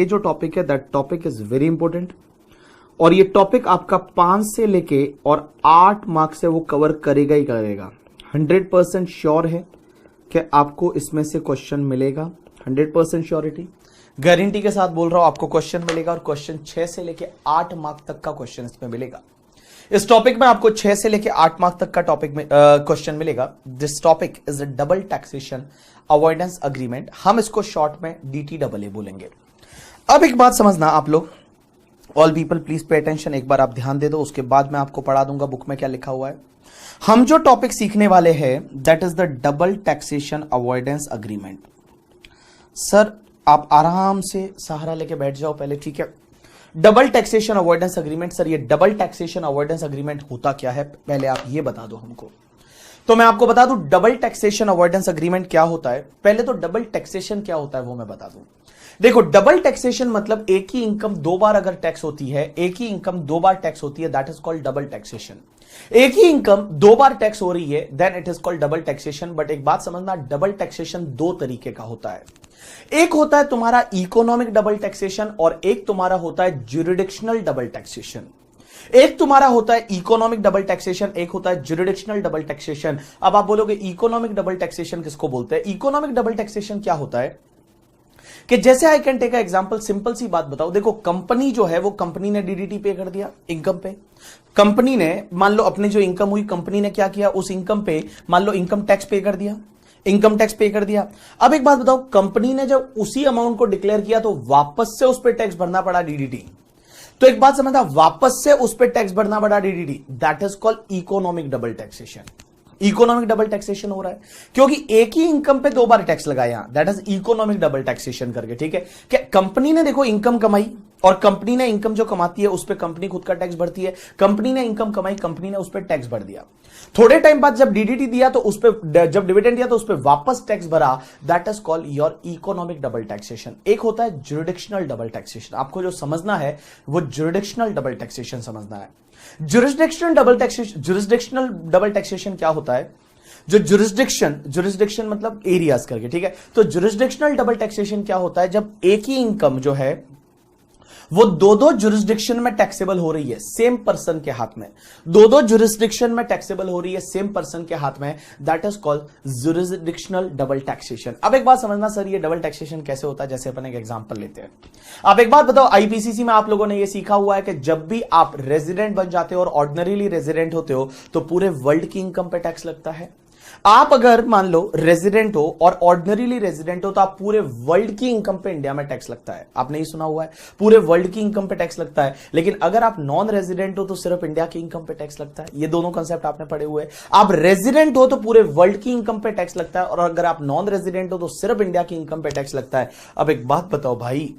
ये जो टॉपिक है that topic is very important और ये टॉपिक आपका 5 से लेके और 8 मार्क्स से वो कवर करेगा ही करेगा। 100% श्योर है कि आपको इसमें से क्वेश्चन मिलेगा। 100% श्योरिटी, गारंटी के साथ बोल रहा हूं आपको क्वेश्चन मिलेगा और क्वेश्चन 6 से लेके 8 मार्क्स तक का क्वेश्चन इसमें मिलेगा। इस टॉपिक में आपको 6 से लेके 8 मार्क्स तक का टॉपिक में क्वेश्चन मिलेगा। This topic is a double taxation avoidance agreement. हम इसको शॉर्ट में DTAA बोलेंगे। अब एक बात समझना आप लोग, all people please pay attention, एक बार आप ध्यान दे दो, उसके बाद मैं आपको पढ़ा दूंगा बुक में क्या लिखा हुआ है। हम जो टॉपिक सीखने वाले हैं that is the double taxation avoidance agreement. Sir आप आराम से सहारा लेके बैठ जाओ पहले, ठीक है। Double taxation avoidance agreement, sir ये डबल टैक्सेशन अवॉइडेंस अग्रीमेंट होता क्या है, पहले आप ये बता दो हमको। तो मैं आपको बता दूं डबल टैक्सेशन अवॉइडेंस अग्रीमेंट क्या होता है। पहले तो डबल टैक्सेशन क्या होता है वो मैं बता दूं। देखो, डबल टैक्सेशन मतलब एक ही इनकम दो बार अगर टैक्स होती है, एक ही इनकम दो बार टैक्स होती है, that is called double taxation. एक ही इनकम दो बार टैक्स हो रही है then it is called double taxation. But एक बात समझना, डबल टैक्सेशन दो तरीके का होता है। एक होता है तुम्हारा इकोनॉमिक डबल टैक्सेशन और एक तुम्हारा होता है ज्यूरिडिक्शनल डबल टैक्सेशन। एक तुम्हारा होता है इकोनॉमिक डबल टैक्सेशन, एक होता है ज्यूरिडिक्शनल डबल टैक्सेशन। अब आप बोलोगे इकोनॉमिक डबल टैक्सेशन किसको बोलते हैं? इकोनॉमिक डबल टैक्सेशन क्या होता है कि जैसे I can take example, simple सी बात बताओ। देखो, कंपनी जो है वो कंपनी ने DDT पे कर दिया इनकम पे। कंपनी ने मान लो अपनी जो इनकम हुई, कंपनी ने क्या किया, उस इनकम पे मान लो इनकम टैक्स पे कर दिया, इनकम टैक्स पे कर दिया। अब एक बात बताओ, कंपनी ने जब उसी अमाउंट को डिक्लेयर किया तो वापस से उस पर टैक्स भरना पड़ा DDT। तो एक बात समझना, वापस से उस पर टैक्स भरना पड़ा DDT, that is called economic double taxation. Economic double taxation हो रहा है क्योंकि एक ही इनकम पे दो बार टैक्स लगाया, that is economic double taxation करके, ठीक है। क्या कंपनी ने देखो इनकम कमाई और कंपनी ने इनकम जो कमाती है उस पे कंपनी खुद का टैक्स भरती है। कंपनी ने इनकम कमाई, कंपनी ने उस पे टैक्स भर दिया। थोड़े टाइम बाद जब DDT दिया तो उस पे, जब डिविडेंड दिया तो उस पे वापस टैक्स भरा, that is called your economic double taxation. एक होता है ज्यूरिडिक्शनल डबल टैक्सेशन। आपको जो समझना है वो ज्यूरिडिक्शनल डबल टैक्सेशन समझना है। ज्यूरिडिक्शनल डबल टैक्सेशन क्या होता है? जो जुरिस्डिक्शन मतलब एरियाज करके, ठीक है। तो जुरिस्डिक्शनल डबल टैक्सेशन क्या होता है? जब एक ही इनकम जो है वो दो जुरिस्डिक्शन में टैक्सेबल हो रही है सेम पर्सन के हाथ में, दो जुरिस्डिक्शन में टैक्सेबल हो रही है सेम पर्सन के हाथ में, that is called jurisdictional double taxation. अब एक बात समझना, सर ये डबल टैक्सेशन कैसे होता है? जैसे अपन एक एग्जांपल लेते हैं। अब एक बात बताओ, IPCC में आप लोगों ने ये सीखा हुआ है कि जब भी आप रेजिडेंट बन जाते हो और ऑर्डिनरीली रेजिडेंट होते हो तो पूरे वर्ल्ड की इनकम पे टैक्स लगता है। आप अगर मान लो रेजिडेंट हो और ऑर्डिनरीली रेजिडेंट हो तो आप पूरे वर्ल्ड की इनकम पे इंडिया में टैक्स लगता है। आपने ही सुना हुआ है, पूरे वर्ल्ड की इनकम पे टैक्स लगता है। लेकिन अगर आप नॉन रेजिडेंट हो तो सिर्फ इंडिया की इनकम पे टैक्स लगता है। ये दोनों कंसेप्ट आपने पढ़े हुए हैं। आप रेजिडेंट हो तो पूरे वर्ल्ड की इनकम पे टैक्स लगता है और अगर आप नॉन रेजिडेंट हो तो सिर्फ इंडिया की इनकम पे टैक्स लगता है। अब एक बात बताओ भाई,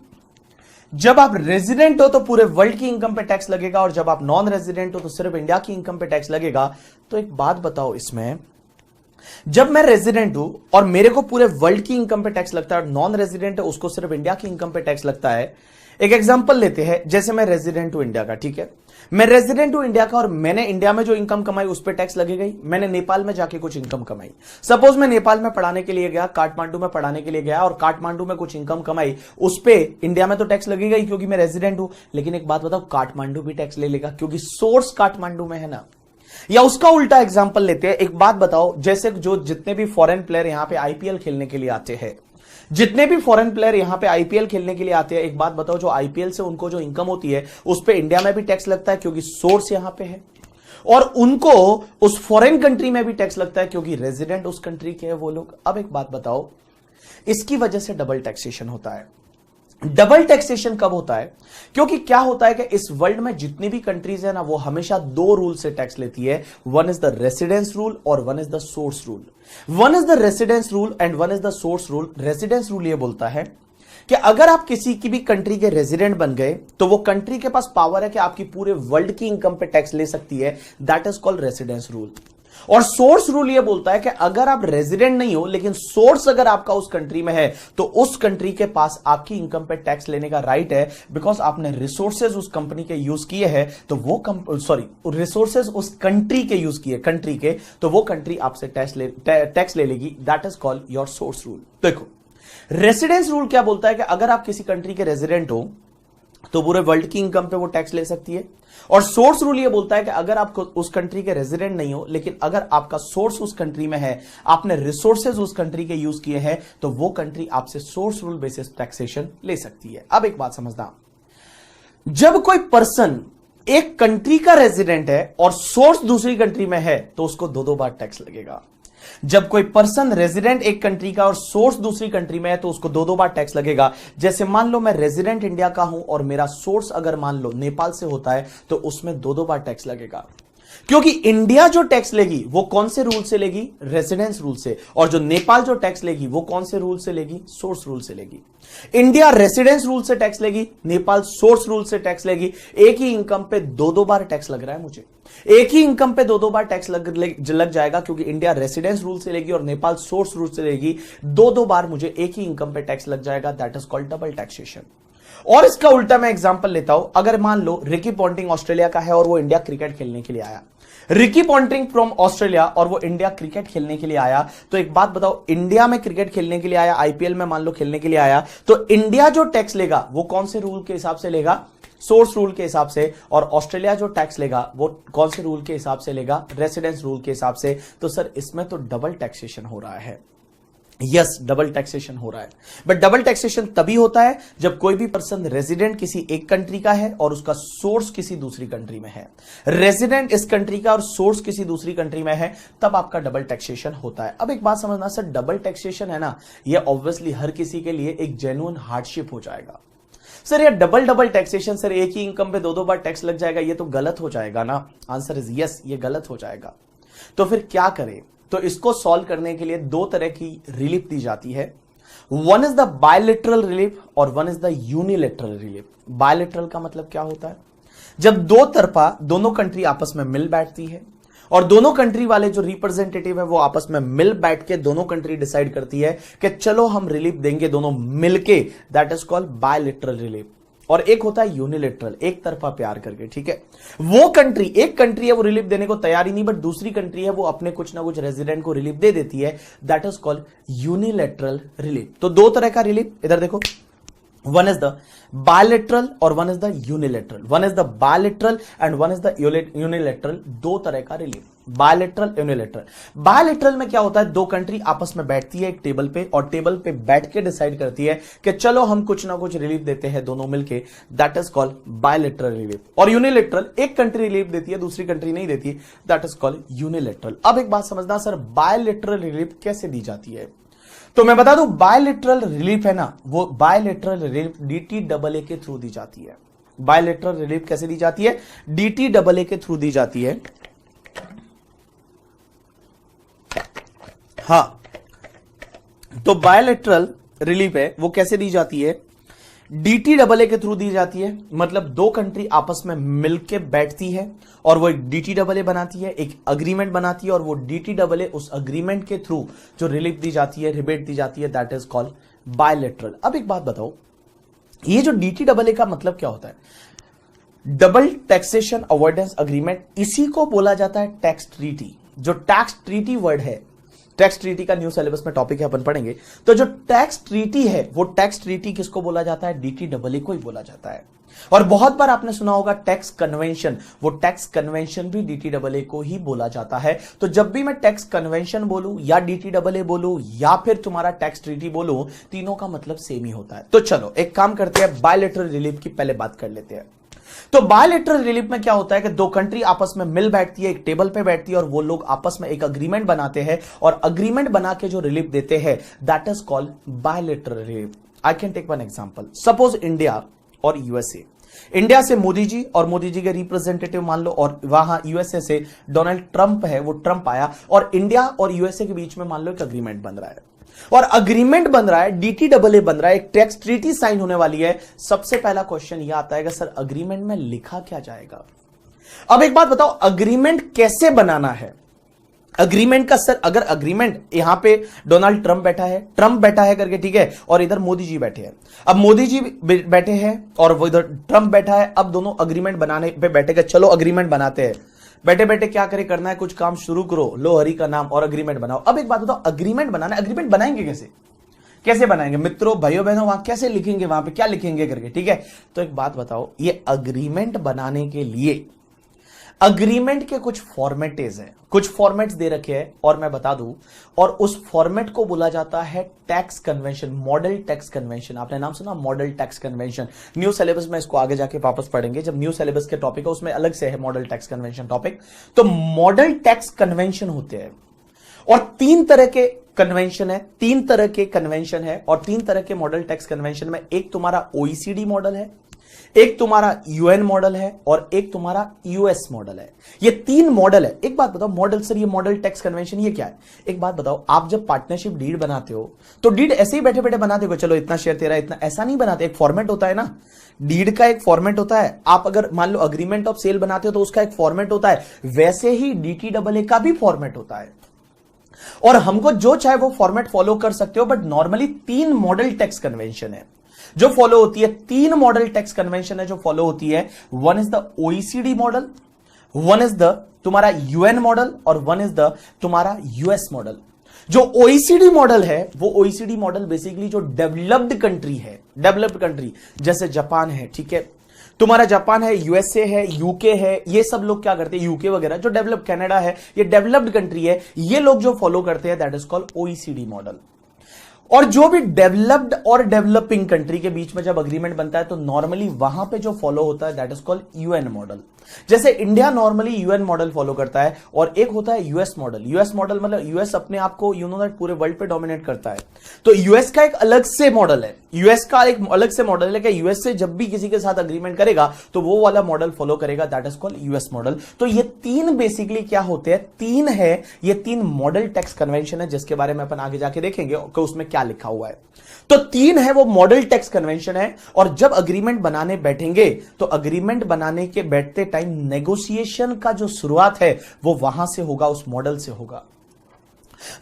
जब आप रेजिडेंट हो तो पूरे वर्ल्ड की इनकम पे टैक्स लगेगा और जब आप नॉन रेजिडेंट हो तो सिर्फ इंडिया की इनकम पे टैक्स लगेगा। तो एक बात बताओ, इसमें जब मैं रेजिडेंट हूं और मेरे को पूरे वर्ल्ड की इनकम पे टैक्स लगता है और नॉन रेजिडेंट है उसको सिर्फ इंडिया की इनकम पे टैक्स लगता है। एक एग्जांपल लेते हैं, जैसे मैं रेजिडेंट हूं इंडिया का, ठीक है। मैं रेजिडेंट हूं इंडिया का और मैंने इंडिया में जो इनकम कमाई उस पर टैक्स लगेगा ही। मैंने नेपाल में जाके कुछ इनकम कमाई, सपोज मैं नेपाल में पढ़ाने के लिए गया, काठमांडू में पढ़ाने के लिए गया और काठमांडू में कुछ इनकम कमाई, उस पे इंडिया में तो टैक्स लगेगा ही क्योंकि मैं रेजिडेंट हूं। लेकिन एक बात बताओ, काठमांडू भी टैक्स ले लेगा क्योंकि सोर्स काठमांडू में है ना। या उसका उल्टा एग्जांपल लेते हैं। एक बात बताओ, जैसे जो जितने भी फॉरेन प्लेयर यहां पे IPL खेलने के लिए आते हैं, जितने भी फॉरेन प्लेयर यहां पे IPL खेलने के लिए आते हैं, एक बात बताओ, जो IPL से उनको जो इनकम होती है उस पे इंडिया में भी टैक्स लगता है क्योंकि सोर्स यहां पे है और उनको उस फॉरेन कंट्री में भी टैक्स लगता है क्योंकि रेजिडेंट उस कंट्री के हैं वो लोग। अब एक बात बताओ, इसकी वजह से डबल टैक्सेशन होता है। डबल टैक्सेशन कब होता है? क्योंकि क्या होता है कि इस वर्ल्ड में जितनी भी कंट्रीज है ना वो हमेशा दो रूल से टैक्स लेती है। One is the residence rule और one is the source rule. One is the residence rule and one is the source rule. Residence rule ये बोलता है कि अगर आप किसी की भी कंट्री के रेजिडेंट बन गए तो वो कंट्री के पास पावर है कि आपकी पूरे वर्ल्ड की इनकम पे टैक्स ले सकती है, that is called residence rule. और सोर्स रूल ये बोलता है कि अगर आप रेजिडेंट नहीं हो लेकिन सोर्स अगर आपका उस कंट्री में है तो उस कंट्री के पास आपकी इनकम पे टैक्स लेने का राइट है, बिकॉज आपने रिसोर्सेज उस कंपनी के यूज किए हैं तो वो रिसोर्सेज उस कंट्री के यूज किए, तो वो कंट्री आपसे टैक्स ले लेगी, that is called your source rule. देखो रेसिडेंस रूल क्या बोलता है कि अगर आप किसी कंट्री के रेजिडेंट हो तो पूरे वर्ल्ड की इनकम पे वो टैक्स ले सकती है। और सोर्स रूल ये बोलता है कि अगर आप उस कंट्री के रेजिडेंट नहीं हो, लेकिन अगर आपका सोर्स उस कंट्री में है, आपने रिसोर्सेज उस कंट्री के यूज किए हैं, तो वो कंट्री आपसे सोर्स रूल बेसिस टैक्सेशन ले सकती है। अब एक बात समझना, जब कोई पर्सन एक कंट्री का रेजिडेंट है और सोर्स दूसरी कंट्री में है तो उसको दो बार टैक्स लगेगा। जब कोई पर्सन रेजिडेंट एक कंट्री का और सोर्स दूसरी कंट्री में है तो उसको दो बार टैक्स लगेगा। जैसे मान लो मैं रेजिडेंट इंडिया का हूं और मेरा सोर्स अगर मान लो नेपाल से होता है तो उसमें दो बार टैक्स लगेगा, क्योंकि इंडिया जो टैक्स लेगी वो कौन से रूल से लेगी? रेजिडेंस रूल से। और जो नेपाल जो टैक्स लेगी वो कौन से रूल से लेगी? सोर्स रूल से लेगी। इंडिया रेजिडेंस रूल से टैक्स लेगी, नेपाल सोर्स रूल से टैक्स लेगी। एक ही इनकम पे दो बार टैक्स लग रहा है मुझे, एक ही इनकम पे दो बार टैक्स लग जाएगा, क्योंकि इंडिया रेजिडेंस रूल से लेगी और नेपाल सोर्स रूल से लेगी। दो बार मुझे एक ही इनकम पे टैक्स लग जाएगा। That is called double taxation. और इसका उल्टा मैं एग्जांपल लेता हूं, अगर मान लो रिकी पॉन्टिंग ऑस्ट्रेलिया का है और वो इंडिया क्रिकेट खेलने के लिए आया, रिकी पॉन्टिंग फ्रॉम ऑस्ट्रेलिया और वो इंडिया क्रिकेट खेलने के लिए आया, तो एक बात बताओ, इंडिया में क्रिकेट खेलने के लिए आया, आईपीएल में मान लो खेलने के लिए आया, तो इंडिया जो टैक्स लेगा वो कौन से रूल के हिसाब से लेगा? सोर्स रूल के हिसाब से। और ऑस्ट्रेलिया जो टैक्स लेगा वो कौन से रूल के हिसाब से लेगा? रेसिडेंस रूल के हिसाब से। तो सर इसमें तो डबल टैक्सेशन हो रहा है। यस, डबल टैक्सेशन हो रहा है। बट डबल टैक्सेशन तभी होता है जब कोई भी पर्सन रेजिडेंट किसी एक कंट्री का है और उसका सोर्स किसी दूसरी कंट्री में है। रेजिडेंट इस कंट्री का और सोर्स किसी दूसरी कंट्री में है, तब आपका डबल टैक्सेशन होता है। अब एक बात समझना सर, डबल टैक्सेशन है ना, ये ऑब्वियसली हर किसी के लिए एक जेन्युइन हार्डशिप हो जाएगा। सर ये डबल टैक्सेशन, सर एक ही इनकम पे दो बार टैक्स लग जाएगा, ये तो गलत हो जाएगा ना। आंसर इज यस, ये गलत हो जाएगा। तो फिर क्या करें? तो इसको सॉल्व करने के लिए दो तरह की रिलीफ दी जाती है। One is the bilateral relief और one is the unilateral relief. Bilateral का मतलब क्या होता है? जब दो तरफा दोनों कंट्री आपस में मिल बैठती है और दोनों कंट्री वाले जो रिप्रेजेंटेटिव है वो आपस में मिल बैठ के दोनों कंट्री डिसाइड करती है कि चलो हम रिलीफ देंगे दोनों मिलके, दैट इज कॉल्ड बायलिटरल रिलीफ। और एक होता है यूनिलेटरल, एक तरफा प्यार करके, ठीक है। वो कंट्री, एक कंट्री है वो रिलीफ देने को तैयार ही नहीं, बट दूसरी कंट्री है वो अपने कुछ ना कुछ रेजिडेंट को रिलीफ दे देती है, that is called unilateral relief. तो दो तरह का रिलीफ, इधर देखो, वन इज द बायलेटरल और one is the unilateral. One is the bilateral and one is the unilateral. दो तरह का रिलीफ, बायलेटरल, यूनिलेटरल। बायलेटरल में क्या होता है, दो कंट्री आपस में बैठती है एक टेबल पे और टेबल पे बैठ के डिसाइड करती है कि चलो हम कुछ ना कुछ रिलीफ देते हैं दोनों मिलके, that is called bilateral relief. और यूनिलेटरल, एक कंट्री रिलीफ देती है दूसरी कंट्री नहीं देती, दैट इज कॉल्ड यूनिलेटरल। अब एक बात समझना सर, बायलेटरल रिलीफ कैसे दी जाती है? तो मैं बता दूं, बायलेटरल रिलीफ है ना, वो बायलेटरल रिलीफ DTAA के थ्रू दी जाती है। बायलेटरल रिलीफ कैसे दी जाती है? DTAA के थ्रू दी जाती है। हां, तो बायलेटरल रिलीफ है वो कैसे दी जाती है? DTAA के थ्रू दी जाती है। मतलब दो कंट्री आपस में मिलके बैठती है और वो एक DTAA बनाती है, एक अग्रीमेंट बनाती है, और वो DTAA उस अग्रीमेंट के थ्रू जो रिलीफ दी जाती है, रिबेट दी जाती है, दैट इज कॉल्ड बायलेटरल। अब एक बात बताओ, ये जो DTAA का मतलब क्या होता है? डबल टैक्सेशन अवॉइडेंस अग्रीमेंट, इसी को बोला जाता है टैक्स ट्रीटी। जो टैक्स ट्रीटी वर्ड है, टैक्स ट्रीटी का न्यू सिलेबस में टॉपिक है, अपन पढ़ेंगे। तो जो टैक्स ट्रीटी है वो टैक्स ट्रीटी किसको बोला जाता है? DTAA को ही बोला जाता है। और बहुत बार आपने सुना होगा टैक्स कन्वेंशन, वो टैक्स कन्वेंशन भी DTAA को ही बोला जाता है। तो जब भी मैं टैक्स कन्वेंशन बोलूं या DTAA बोलूं या फिर तुम्हारा टैक्स ट्रीटी बोलूं, तीनों का मतलब सेम ही होता है। तो चलो एक काम करते हैं, बायलेटरल रिलीफ की पहले बात कर लेते हैं। तो बायलेटरल रिलीफ में क्या होता है कि दो कंट्री आपस में मिल बैठती है, एक टेबल पे बैठती है और वो लोग आपस में एक अग्रीमेंट बनाते हैं और अग्रीमेंट बना के जो रिलीफ देते हैं, that is called bilateral relief. I can take one example. Suppose India और यूएसए, इंडिया से मोदी जी और मोदी जी के रिप्रेजेंटेटिव मान लो, और वहां यूएसए से डोनाल्ड ट्रंप है, वो ट्रंप आया और इंडिया और यूएसए के बीच में मान लो एक अग्रीमेंट बन रहा है। और अग्रीमेंट बन रहा है, DTAA बन रहा है, एक टैक्स ट्रीटी साइन होने वाली है। सबसे पहला क्वेश्चन यह आता है कि सर अग्रीमेंट में लिखा क्या जाएगा? अब एक बात बताओ, अग्रीमेंट कैसे बनाना है? अग्रीमेंट का सर, अगर अग्रीमेंट यहां पे डोनाल्ड ट्रंप बैठा है करके, ठीक है, और इधर मोदी जी बैठे हैं। अब मोदी जी बैठे हैं और वो इधर ट्रंप बैठा है। अब दोनों अग्रीमेंट बनाने पे बैठेगा, चलो अग्रीमेंट बनाते हैं। बैठे बैठे क्या करे, करना है कुछ काम शुरू करो, लो हरि का नाम और अग्रीमेंट बनाओ। अब एक बात बताओ, अग्रीमेंट बनाना है, अग्रीमेंट बनाएंगे कैसे? कैसे बनाएंगे मित्रों, भाइयों बहनों, वहां कैसे लिखेंगे, वहां पे क्या लिखेंगे करके, ठीक है। तो एक बात बताओ, ये अग्रीमेंट बनाने के लिए अग्रीमेंट के कुछ फॉर्मेटेज हैं, कुछ फॉर्मेट्स दे रखे हैं और मैं बता दूं, और उस फॉर्मेट को बोला जाता है tax convention, model tax convention. आपने नाम सुना, model tax convention. New syllabus में इसको आगे जाके वापस पढ़ेंगे, जब न्यू सिलेबस के टॉपिक है उसमें अलग से है मॉडल टैक्स कन्वेंशन टॉपिक। तो मॉडल टैक्स कन्वेंशन होते हैं और तीन तरह के कन्वेंशन है, तीन तरह के कन्वेंशन है, और तीन तरह के मॉडल टैक्स कन्वेंशन में एक तुम्हारा ओईसीडी मॉडल है, एक तुम्हारा यूएन मॉडल है और एक तुम्हारा यूएस मॉडल है। ये तीन मॉडल है। एक बात बताओ, मॉडल सर ये मॉडल टैक्स कन्वेंशन ये क्या है? एक बात बताओ, आप जब पार्टनरशिप डीड बनाते हो तो डीड ऐसे ही बैठे बैठे बनाते हो, चलो इतना शेयर तेरा इतना, ऐसा नहीं बनाते। एक फॉर्मेट होता है ना, डीड का एक फॉर्मेट होता है। आप अगर मान लो अग्रीमेंट ऑफ सेल बनाते हो तो उसका एक फॉर्मेट होता है, वैसे ही डीटीडब्ल्यूए का भी फॉर्मेट होता है और हमको जो चाहे वो फॉर्मेट फॉलो कर सकते हो। बट नॉर्मली तीन मॉडल टैक्स कन्वेंशन है जो फॉलो होती है, तीन मॉडल टैक्स कन्वेंशन है जो फॉलो होती है। One is the OECD model, one is the तुम्हारा यूएन मॉडल और वन इज द तुम्हारा यूएस मॉडल। जो ओईसीडी मॉडल है वो ओईसीडी मॉडल बेसिकली जो डेवलप्ड कंट्री है, डेवलप्ड कंट्री जैसे जापान है, ठीक है, तुम्हारा जापान है, यूएसए है, यूके है, ये सब लोग क्या करते हैं, यूके वगैरह जो डेवलप, कनाडा है, ये डेवलप्ड कंट्री है, ये लोग जो फॉलो करते हैं that is called OECD model. और जो भी डेवलप्ड और डेवलपिंग कंट्री के बीच में जब अग्रीमेंट बनता है तो नॉर्मली वहां पे जो फॉलो होता है that is called UN model. जैसे India normally UN model follow करता है और एक होता है यूएस मॉडल। यूएस मॉडल मतलब यूएस अपने आप को यू नो दैट पूरे वर्ल्ड पे डोमिनेट करता है, तो यूएस का एक अलग से मॉडल है, यूएस का एक अलग से मॉडल है कि यूएस से जब भी किसी के साथ अग्रीमेंट करेगा तो वो वाला मॉडल फॉलो करेगा, that is called US model. तो ये तीन बेसिकली क्या होते हैं, तीन है, ये तीन मॉडल टैक्स कन्वेंशन है जिसके बारे में अपन आगे जाके देखेंगे कि उसमें क्या लिखा हुआ है। तो तीन है वो मॉडल टैक्स कन्वेंशन है। और जब अग्रीमेंट बनाने बैठेंगे तो अग्रीमेंट बनाने के बैठते टाइम नेगोशिएशन का जो शुरुआत है वो वहां से होगा, उस मॉडल से होगा।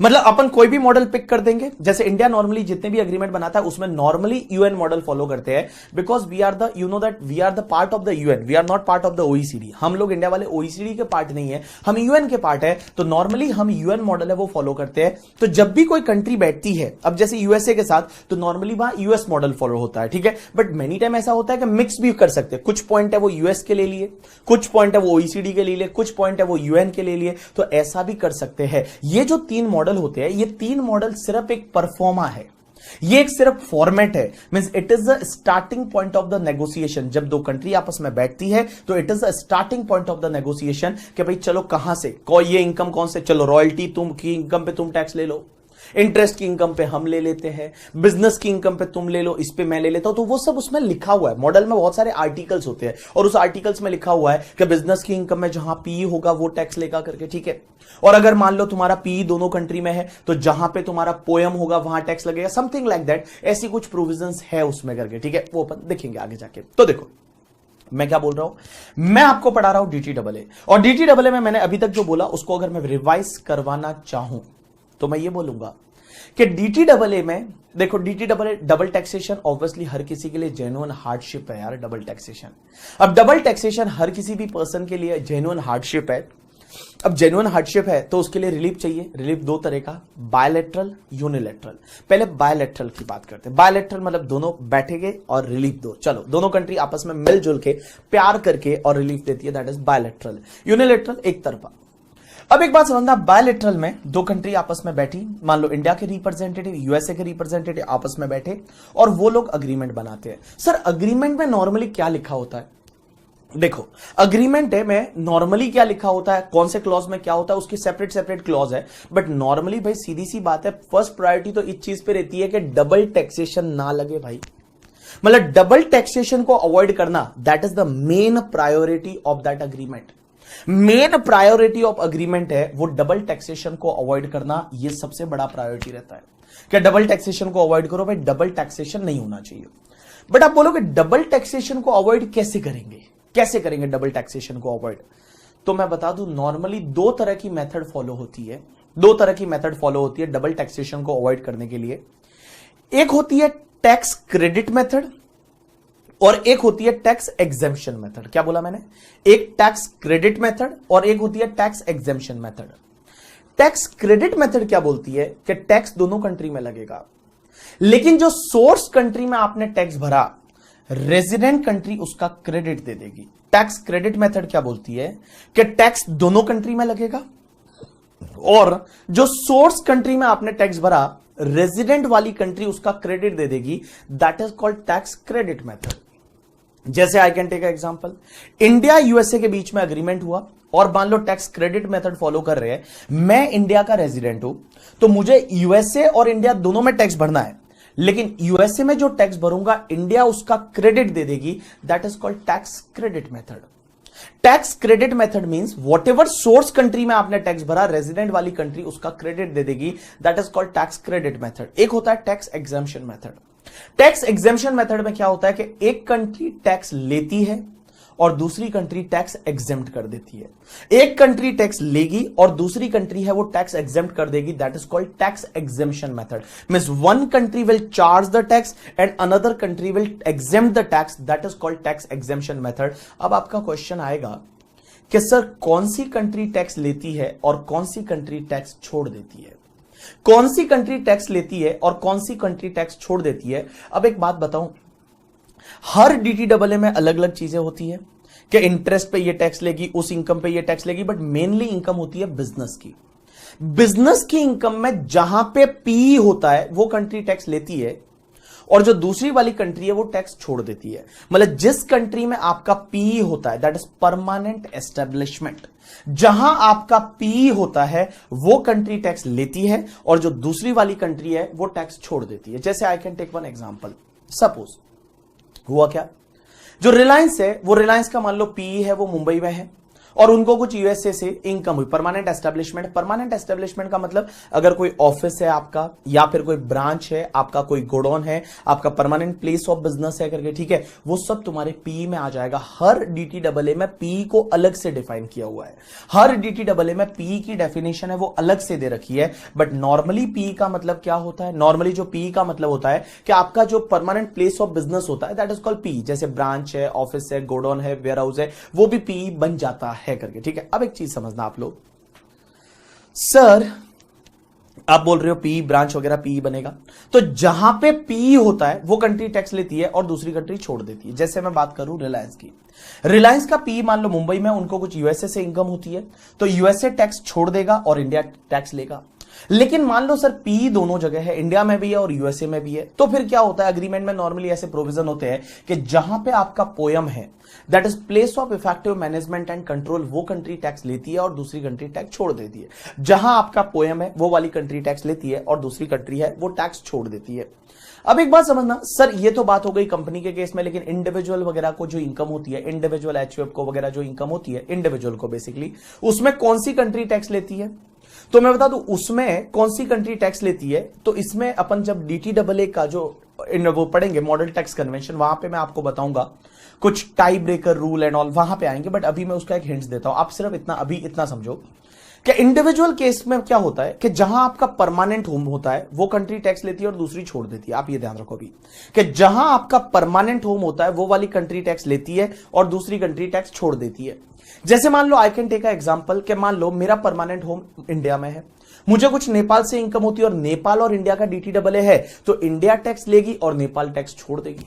मतलब अपन कोई भी मॉडल पिक कर देंगे, जैसे इंडिया नॉर्मली जितने भी अग्रीमेंट बनाता है उसमें नॉर्मली यूएन मॉडल फॉलो करते हैं, because we are the, you know that we are the part of the UN, we are not part of the OECD. हम लोग इंडिया वाले ओईसीडी के पार्ट नहीं है, हम यूएन के पार्ट है, तो नॉर्मली हम यूएन मॉडल है वो फॉलो करते हैं। तो जब भी कोई कंट्री बैठती है, अब जैसे यूएसए के साथ, तो नॉर्मली वहां यूएस मॉडल फॉलो होता है, ठीक है। बट मेनी टाइम ऐसा होता है कि मिक्स भी कर सकते हैं, कुछ पॉइंट है वो यूएस के ले लिए, कुछ पॉइंट है वो ओईसीडी के ले लिए, कुछ पॉइंट है वो यूएन के ले लिए, तो ऐसा भी कर सकते हैं। ये जो तीन मॉडल होते हैं, ये तीन मॉडल सिर्फ एक परफॉर्मा है, ये एक सिर्फ फॉर्मेट है, means it is the starting point of the negotiation. जब दो कंट्री आपस में बैठती है तो it is the starting point of the negotiation कि भाई चलो कहां से, कोई ये इनकम कौन से, चलो रॉयल्टी तुम की इनकम पे तुम टैक्स ले लो, इंटरेस्ट की इनकम पे हम ले लेते हैं, बिजनेस की इनकम पे तुम ले लो, इस पे मैं ले लेता हूं। तो वो सब उसमें लिखा हुआ है, मॉडल में बहुत सारे आर्टिकल्स होते हैं और उस आर्टिकल्स में लिखा हुआ है कि बिजनेस की इनकम में जहां पी होगा वो टैक्स लेगा करके, ठीक है। और अगर मान लो तुम्हारा पी दोनों कंट्री में है तो जहां पे तुम्हारा पोएम होगा वहां टैक्स लगेगा, समथिंग लाइक दैट। ऐसी कुछ प्रोविजंस है उसमें करके, ठीक है, वो अपन देखेंगे आगे जाके। तो देखो मैं क्या बोल रहा हूं, मैं आपको पढ़ा रहा हूं डीटीडब्ल्यूए, और डीटीडब्ल्यूए में मैंने अभी तक जो बोला उसको अगर मैं रिवाइज करवाना चाहूं तो मैं ये बोलूंगा कि डीटीडब्ल्यूए में देखो, डीटीडब्ल्यूए डबल टैक्सेशन ऑब्वियसली हर किसी के लिए जेन्युइन हार्डशिप है यार, डबल टैक्सेशन। अब डबल टैक्सेशन हर किसी भी पर्सन के लिए जेन्युइन हार्डशिप है। अब जेन्युइन हार्डशिप है तो उसके लिए रिलीफ चाहिए। रिलीफ दो तरह का, बायलैटरल, यूनिलैटरल। पहले बायलैटरल की बात करते हैं। बायलैटरल मतलब दोनों बैठेंगे और रिलीफ दो, चलो दोनों कंट्री आपस में मिलजुल के प्यार करके और रिलीफ देती है, दैट इज बायलैटरल। यूनिलैटरल एक तरफा। अब एक बात समझना, बायलैटरल में दो कंट्री आपस में बैठी, मान लो इंडिया के रिप्रेजेंटेटिव, यूएसए के रिप्रेजेंटेटिव आपस में बैठे और वो लोग अग्रीमेंट बनाते हैं। सर अग्रीमेंट में नॉर्मली क्या लिखा होता है? देखो अग्रीमेंट है में नॉर्मली क्या लिखा होता है, कौन से क्लॉज में क्या होता है, उसकी सेपरेट सेपरेट क्लॉज है। बट नॉर्मली भाई सीधी सी बात है, फर्स्ट प्रायोरिटी तो इस चीज पे रहती है कि डबल टैक्सेशन ना लगे भाई। मतलब डबल टैक्सेशन को अवॉइड करना, that is the main priority of that agreement. Main priority of agreement है वो डबल टैक्सेशन को अवॉइड करना, ये सबसे बड़ा प्रायोरिटी रहता है कि डबल टैक्सेशन को अवॉइड करो भाई, डबल टैक्सेशन नहीं होना चाहिए। बट आप बोलोगे डबल टैक्सेशन को अवॉइड कैसे करेंगे, कैसे करेंगे डबल टैक्सेशन को अवॉइड? तो मैं बता दूं, नॉर्मली दो तरह की मेथड फॉलो होती है, दो तरह की मेथड फॉलो होती है डबल टैक्सेशन को अवॉइड करने के लिए। एक होती है टैक्स क्रेडिट मेथड और एक होती है टैक्स एग्जेम्पशन मेथड। क्या बोला मैंने? एक टैक्स क्रेडिट मेथड और एक होती है tax exemption method. Tax credit method क्या बोलती है कि टैक्स दोनों कंट्री में लगेगा, लेकिन जो सोर्स कंट्री में आपने टैक्स भरा, रेजिडेंट कंट्री उसका क्रेडिट दे देगी। टैक्स क्रेडिट मेथड क्या बोलती है कि टैक्स दोनों कंट्री में लगेगा, और जो सोर्स कंट्री में आपने टैक्स भरा, रेजिडेंट वाली कंट्री उसका क्रेडिट दे देगी। That is called tax credit method. जैसे I can take example, India USA के बीच में एग्रीमेंट हुआ और मान लो टैक्स क्रेडिट मेथड फॉलो कर रहे हैं। मैं इंडिया का रेजिडेंट हूं, तो मुझे यूएसए और इंडिया दोनों में टैक्स भरना है, लेकिन यूएसए में जो टैक्स भरूंगा इंडिया उसका क्रेडिट दे देगी। That is called tax credit method. Tax credit method means what ever source country में आपने टैक्स भरा, रेजिडेंट वाली कंट्री उसका क्रेडिट दे देगी। That is called tax credit method. एक होता है tax exemption method. Tax exemption method में क्या होता है कि एक कंट्री टैक्स लेती है और दूसरी कंट्री टैक्स एग्जेम्प्ट कर देती है। एक कंट्री टैक्स लेगी और दूसरी कंट्री है वो टैक्स एग्जेम्प्ट कर देगी। That is called tax exemption method. Means one country will charge the tax and another country will exempt the tax. That is called tax exemption method. अब आपका question आएगा कि सर कौन सी country tax लेती है और कौन सी कंट्री टैक्स छोड़ देती है? कौन सी कंट्री टैक्स लेती है और कौन सी कंट्री टैक्स छोड़ देती है? अब एक बात बताऊं, हर डीटीडब्ल्यूए में अलग अलग चीजें होती है कि इंटरेस्ट पे ये टैक्स लेगी, उस इनकम पे ये टैक्स लेगी, बट मेनली इनकम होती है बिजनेस की। बिजनेस की इनकम में जहां पे पी होता है वो कंट्री टैक्स लेती है और जो दूसरी वाली कंट्री है वो टैक्स छोड़ देती है। मतलब जिस कंट्री में आपका पी होता है, दैट इज परमानेंट एस्टेब्लिशमेंट, जहां आपका पी होता है वो कंट्री टैक्स लेती है और जो दूसरी वाली कंट्री है वो टैक्स छोड़ देती है। जैसे I can take one example. Suppose हुआ क्या, जो रिलायंस है वो रिलायंस का मान लो पी है वो मुंबई में है और उनको कुछ यूएसए से इनकम हुई, परमानेंट एस्टेब्लिशमेंट। परमानेंट एस्टेब्लिशमेंट का मतलब अगर कोई ऑफिस है आपका या फिर कोई ब्रांच है आपका, कोई गोडाउन है आपका, परमानेंट प्लेस ऑफ बिजनेस है करके, ठीक है, वो सब तुम्हारे पी में आ जाएगा। हर डीटीडब्ल्यूए में पी को अलग से डिफाइन किया हुआ है। हर डीटीडब्ल्यूए में पी की डेफिनेशन है वो अलग से दे रखी है। बट नॉर्मली पी का मतलब क्या होता है? नॉर्मली जो पी का मतलब होता है कि आपका जो परमानेंट प्लेस ऑफ बिजनेस होता है, दैट इज कॉल्ड पी। जैसे ब्रांच है, ऑफिस है, गोडाउन है, वेयर हाउस है, वो भी पी बन जाता है करके, ठीक है। अब एक चीज समझना आप लोग, सर आप बोल रहे हो पी ब्रांच वगैरह पी बनेगा, तो जहां पे पी होता है वो कंट्री टैक्स लेती है और दूसरी कंट्री छोड़ देती है। जैसे मैं बात करूं रिलायंस की, रिलायंस का पी मान लो मुंबई में, उनको कुछ यूएसए से इनकम होती है, तो यूएसए टैक्स छोड़ देगा और इंडिया टैक्स लेगा। लेकिन मान लो सर पी दोनों जगह है, इंडिया में भी है और यूएसए में भी है, तो फिर क्या होता है, एग्रीमेंट में नॉर्मली ऐसे प्रोविजन होते हैं कि जहां पे आपका पोयम है, that is place of effective management and control, वो कंट्री टैक्स लेती है और दूसरी कंट्री टैक्स छोड़ देती है। जहां आपका पोयम है वो वाली कंट्री टैक्स लेती है और दूसरी कंट्री है वो टैक्स छोड़ देती है। अब एक बात समझना, सर ये तो बात हो गई कंपनी के केस में, लेकिन इंडिविजुअल वगैरह को जो इनकम होती है, इंडिविजुअल एचयूएफ को वगैरह जो इनकम होती है इंडिविजुअल को बेसिकली, उसमें कौन सी कंट्री टैक्स लेती है? तो मैं बता दूं उसमें कौन सी कंट्री टैक्स लेती है। तो इसमें अपन जब डीटीडब्ल्यूए का जो वो पढ़ेंगे मॉडल टैक्स कन्वेंशन, वहां पे मैं आपको बताऊंगा कुछ tie breaker rule and all, वहां पे आएंगे। बट अभी मैं उसका एक हिंट्स देता हूं, आप सिर्फ इतना समझो कि इंडिविजुअल केस में क्या होता है कि जहां आपका परमानेंट होम होता है वो कंट्री टैक्स लेती है और दूसरी छोड़ देती है। आप ये ध्यान रखो अभी कि जहां आपका परमानेंट होम होता है वो वाली कंट्री टैक्स लेती है और दूसरी कंट्री टैक्स छोड़ देती है। जैसे मान लो I can take a example कि मान लो मेरा परमानेंट होम इंडिया में है, मुझे कुछ नेपाल से इनकम होती है और नेपाल और इंडिया का डीटीडब्ल्यूए है, तो इंडिया टैक्स लेगी और नेपाल टैक्स छोड़ देगी।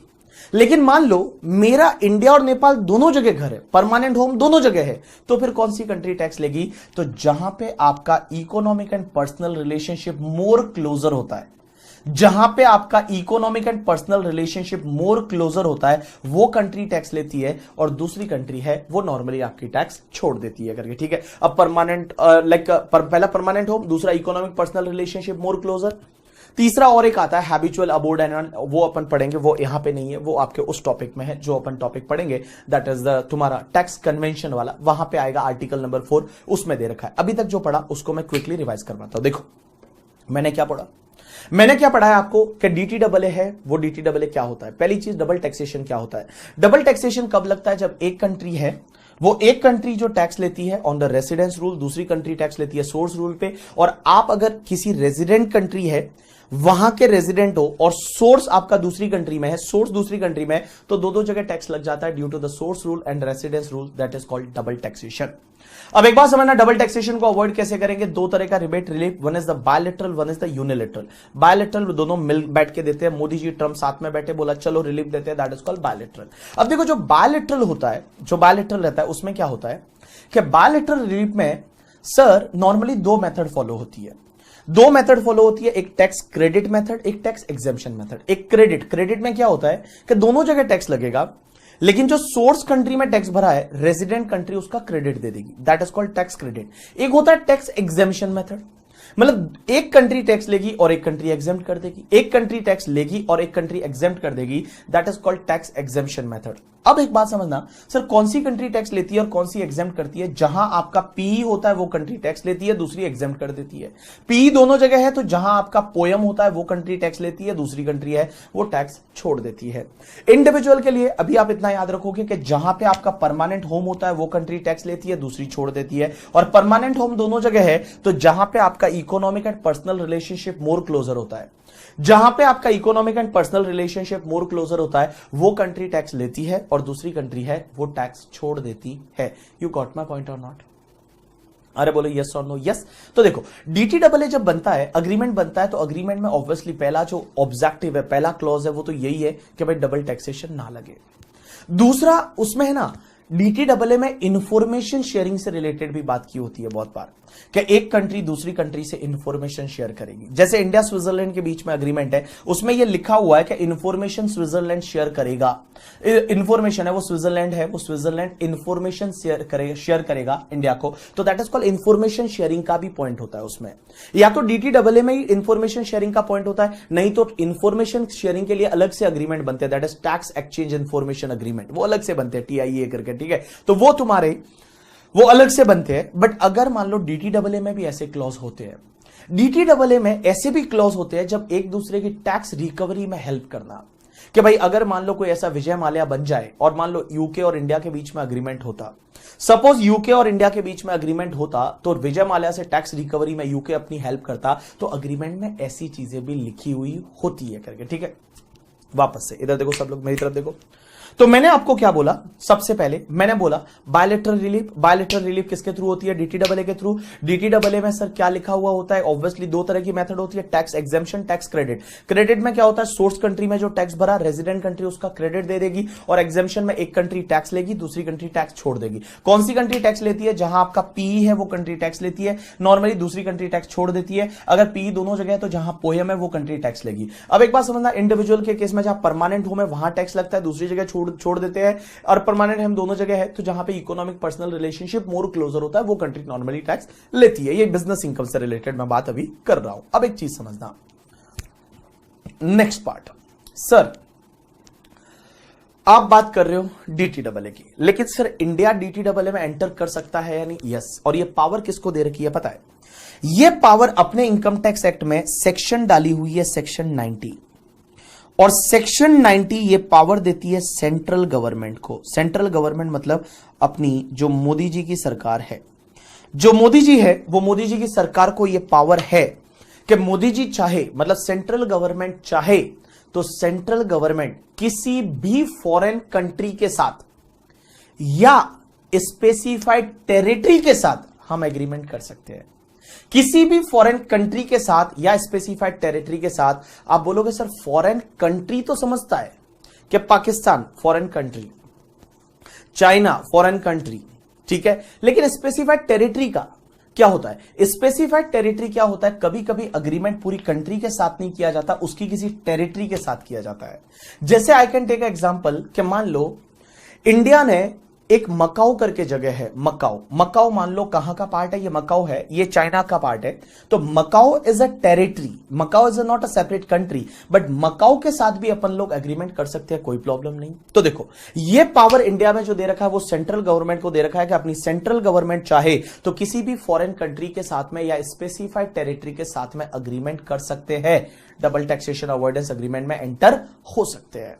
लेकिन मान लो मेरा इंडिया और नेपाल दोनों जगह घर है, परमानेंट होम दोनों जगह है, तो फिर कौन सी कंट्री टैक्स लेगी? तो जहां पे आपका economic and personal relationship more closer होता है, जहां पे आपका economic and personal relationship more closer होता है, वो कंट्री टैक्स लेती है और दूसरी कंट्री है वो नॉर्मली आपकी टैक्स छोड़ देती है करके, ठीक है। अब परमानेंट पहला परमानेंट होम, दूसरा economic personal relationship more closer, तीसरा और एक आता है हैबिचुअल अबोर्ड एंड, वो अपन पढ़ेंगे, वो यहां पे नहीं है, वो आपके उस टॉपिक में है जो अपन टॉपिक पढ़ेंगे, दैट इज द तुम्हारा टैक्स कन्वेंशन वाला, वहां पे आएगा आर्टिकल नंबर 4, उसमें दे रखा है। अभी तक जो पढ़ा उसको मैं क्विकली रिवाइज करवाता हूं। देखो मैंने क्या पढ़ा है आपको कि डीटीडब्ल्यूए है, वो डीटीडब्ल्यूए क्या होता है? पहली चीज डबल टैक्सेशन क्या होता है? डबल टैक्सेशन कब लगता है? जब एक कंट्री है, वो एक कंट्री जो टैक्स लेती है ऑन द रेसिडेंस रूल, दूसरी कंट्री टैक्स लेती है सोर्स रूल पे, और आप अगर किसी रेजिडेंट कंट्री है वहां के रेजिडेंट हो और सोर्स आपका दूसरी कंट्री में है, सोर्स दूसरी कंट्री में है, तो दो दो जगह टैक्स लग जाता है due to the source rule and residence rule, that is called double taxation. अब एक बात समझना, डबल टैक्सेशन को अवॉइड कैसे करेंगे? दो तरह का rebate relief, one is the bilateral, one is the unilateral. Bilateral दोनों मिल बैठ के देते हैं, मोदी जी ट्रम्प साथ में बैठे बोला चलो रिलीफ देते हैं, दैट इज कॉल्ड बायलैटरल। अब देखो जो बायलैटरल होता है, जो बायलैटरल रहता है उसमें क्या होता है कि बायलैटरल रिलीफ में सर नॉर्मली दो मेथड फॉलो होती है, दो मेथड फॉलो होती है, एक टैक्स क्रेडिट मेथड, एक टैक्स एग्जेम्पशन मेथड। एक क्रेडिट में क्या होता है कि दोनों जगह टैक्स लगेगा, लेकिन जो सोर्स कंट्री में टैक्स भरा है रेजिडेंट कंट्री उसका क्रेडिट दे देगी, that is called tax credit. एक होता है टैक्स एग्जेम्पशन मेथड, मतलब एक कंट्री टैक्स लेगी और एक कंट्री एग्जेम्प्ट कर देगी, एक कंट्री टैक्स लेगी और एक कंट्री एग्जेम्प्ट कर देगी, that is called tax exemption method. अब एक बात समझना सर, कौन सी कंट्री टैक्स लेती है और कौन सी एग्जेम्प्ट करती है? जहां आपका पी होता है वो कंट्री टैक्स लेती है, दूसरी एग्जेम्प्ट कर देती है। पी दोनों जगह है, तो जहां आपका पोयम होता है वो कंट्री टैक्स लेती है, दूसरी कंट्री है वो टैक्स छोड़ देती है। इंडिविजुअल के लिए अभी आप इतना याद रखोगे कि जहां पे आपका परमानेंट होम होता है वो कंट्री टैक्स लेती है, दूसरी छोड़ देती है। और परमानेंट होम दोनों जगह है, तो जहां पे आपका economic and personal relationship more closer होता है, जहां पे आपका economic and personal relationship more closer होता है वो कंट्री टैक्स लेती है और दूसरी कंट्री है वो टैक्स छोड़ देती है। You got my point or not? अरे बोलो यस और नो? यस। तो देखो डीटीडब्ल्यूए जब बनता है, अग्रीमेंट बनता है, तो अग्रीमेंट में ऑब्वियसली पहला जो ऑब्जेक्टिव है, पहला क्लॉज है वो तो यही है कि भाई डबल टैक्सेशन ना लगे। दूसरा उसमें है ना, डीटीडब्ल्यूए में इंफॉर्मेशन शेयरिंग से रिलेटेड भी बात की होती है बहुत बार, कि एक कंट्री दूसरी कंट्री से इंफॉर्मेशन शेयर करेगी। जैसे इंडिया स्विट्जरलैंड के बीच में अग्रीमेंट है, उसमें यह लिखा हुआ है कि इंफॉर्मेशन स्विट्जरलैंड शेयर करेगा। इंफॉर्मेशन है वो स्विट्जरलैंड है, वो स्विट्जरलैंड इंफॉर्मेशन शेयर करेगा इंडिया को, तो that is called information sharing का भी पॉइंट होता है उसमें। या तो डीटीडब्ल्यूए में ही इंफॉर्मेशन शेयरिंग का पॉइंट होता है, नहीं तो इंफॉर्मेशन शेयरिंग के लिए अलग से अग्रीमेंट बनते हैं, that is tax exchange information agreement, वो अलग से बनते हैं टीआईए करके, ठीक है? तो वो तुम्हारे वो अलग से बनते हैं। बट अगर मान लो डीटीडब्ल्यूए में भी ऐसे क्लॉज होते हैं, डीटीडब्ल्यूए में ऐसे भी क्लॉज होते हैं जब एक दूसरे की टैक्स रिकवरी में हेल्प करना, कि भाई अगर मान लो कोई ऐसा विजय माल्या बन जाए और मान लो यूके और इंडिया के बीच में अग्रीमेंट होता, सपोज यूके और इंडिया के बीच में अग्रीमेंट होता, तो विजय माल्या से टैक्स रिकवरी में यूके अपनी हेल्प करता, तो अग्रीमेंट में ऐसी चीजें भी लिखी हुई होती है करके, ठीक है? वापस से इधर देखो सब लोग, मेरी तरफ देखो। तो मैंने आपको क्या बोला? सबसे पहले मैंने बोला बायलैटरल रिलीफ। बायलैटरल रिलीफ किसके थ्रू होती है? डीटीडब्ल्यूए के थ्रू। डीटीडब्ल्यूए में सर क्या लिखा हुआ होता है? ऑब्वियसली दो तरह की मेथड होती है, tax exemption, tax credit. Credit में क्या होता है? सोर्स कंट्री में जो टैक्स भरा रेजिडेंट कंट्री उसका क्रेडिट दे देगी, और एग्जेम्पशन में एक कंट्री टैक्स लेगी, दूसरी कंट्री टैक्स छोड़ देगी। कौन सी कंट्री टैक्स लेती है? जहां आपका पी है वो कंट्री टैक्स लेती है, नॉर्मली दूसरी कंट्री टैक्स छोड़ देती है। अगर पी दोनों जगह है तो जहां पोयम है वो कंट्री टैक्स लेगी। अब एक बात समझना, इंडिविजुअल के केस में जहां परमानेंट होम है वहां टैक्स लगता है, दूसरी जगह छोड़ देते हैं, और परमानेंट हम दोनों जगह है, तो जहां पे economic personal relationship more closer होता है वो कंट्री नॉर्मली टैक्स लेती है। ये बिजनेस इनकम से रिलेटेड मैं बात अभी कर रहा हूं। अब एक चीज समझना, नेक्स्ट पार्ट, सर आप बात कर रहे हो डीटीडब्ल्यूए की, लेकिन सर इंडिया डीटीडब्ल्यूए में एंटर कर सकता है या नहीं? यस। और ये पावर किसको दे रखी है पता है? ये पावर अपने इनकम टैक्स एक्ट में सेक्शन डाली हुई है, सेक्शन 90, और सेक्शन 90 ये पावर देती है सेंट्रल गवर्नमेंट को। सेंट्रल गवर्नमेंट मतलब अपनी जो मोदी जी की सरकार है, जो मोदी जी है वो मोदी जी की सरकार को ये पावर है कि मोदी जी चाहे, मतलब सेंट्रल गवर्नमेंट चाहे तो सेंट्रल गवर्नमेंट किसी भी फॉरेन कंट्री के साथ या स्पेसिफाइड टेरिटरी के साथ हम एग्रीमेंट कर सकते हैं। किसी भी फॉरेन कंट्री के साथ या स्पेसिफाइड टेरिटरी के साथ। आप बोलोगे सर फॉरेन कंट्री तो समझता है कि Pakistan foreign country, China foreign country, ठीक है, लेकिन स्पेसिफाइड टेरिटरी का क्या होता है? स्पेसिफाइड टेरिटरी क्या होता है? कभी कभी अग्रीमेंट पूरी कंट्री के साथ नहीं किया जाता, उसकी किसी टेरिटरी के साथ किया जाता है। जैसे आई कैन टेक एग्जांपल कि मान लो इंडिया ने एक मकाऊ करके जगह है, मकाऊ मान लो कहां का पार्ट है? ये मकाऊ है, ये चाइना का पार्ट है, तो Macau is a territory, Macau is not a separate country, but Macau के साथ भी अपन लोग एग्रीमेंट कर सकते हैं, कोई प्रॉब्लम नहीं। तो देखो ये पावर इंडिया में जो दे रखा है वो सेंट्रल गवर्नमेंट को दे रखा है कि अपनी सेंट्रल गवर्नमेंट चाहे तो किसी भी फॉरेन कंट्री के साथ में या स्पेसिफाइड टेरिटरी के साथ में अग्रीमेंट कर सकते हैं, डबल टैक्सेशन अवॉइडेंस अग्रीमेंट में एंटर हो सकते हैं।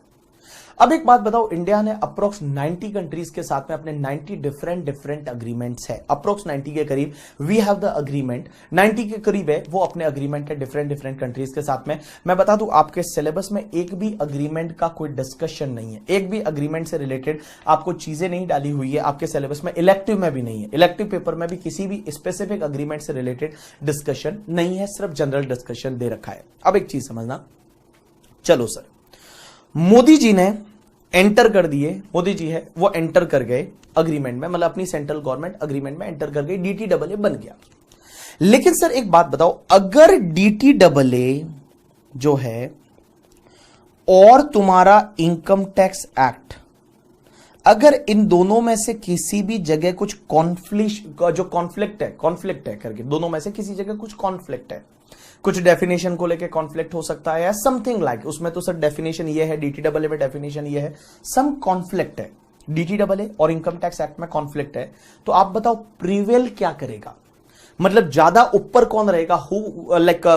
अब एक बात बताओ, इंडिया ने अप्रोक्स 90 कंट्रीज के साथ में अपने 90 डिफरेंट अग्रीमेंट्स है, अप्रोक्स 90 के करीब वी हैव द अग्रीमेंट, 90 के करीब है वो अपने अग्रीमेंट है डिफरेंट कंट्रीज के साथ में। मैं बता दूं आपके सिलेबस में एक भी अग्रीमेंट का कोई डिस्कशन नहीं है, एक भी अग्रीमेंट से रिलेटेड आपको चीजें नहीं डाली हुई है आपके सिलेबस में, इलेक्टिव में भी नहीं है, इलेक्टिव पेपर में भी किसी भी स्पेसिफिक अग्रीमेंट से रिलेटेड डिस्कशन नहीं है, सिर्फ जनरल डिस्कशन दे रखा है। अब एक चीज समझना, चलो सर मोदी जी ने एंटर कर दिए, मोदी जी है वो एंटर कर गए अग्रीमेंट में, मतलब अपनी सेंट्रल गवर्नमेंट अग्रीमेंट में एंटर कर गई, DTAA बन गया। लेकिन सर एक बात बताओ, अगर DTAA जो है और तुम्हारा इनकम टैक्स एक्ट, अगर इन दोनों में से किसी भी जगह कुछ कॉन्फ्लिक्ट है करके, दोनों में से किसी जगह कुछ कॉन्फ्लिक्ट है, कुछ डेफिनेशन को लेके कॉन्फ्लिक्ट हो सकता है या समथिंग लाइक, उसमें तो सर डेफिनेशन ये है, DTAA में डेफिनेशन ये है, सम कॉन्फ्लिक्ट है, DTAA और इनकम टैक्स एक्ट में कॉन्फ्लिक्ट है, तो आप बताओ प्रिवेल क्या करेगा, मतलब ज्यादा ऊपर कौन रहेगा, who like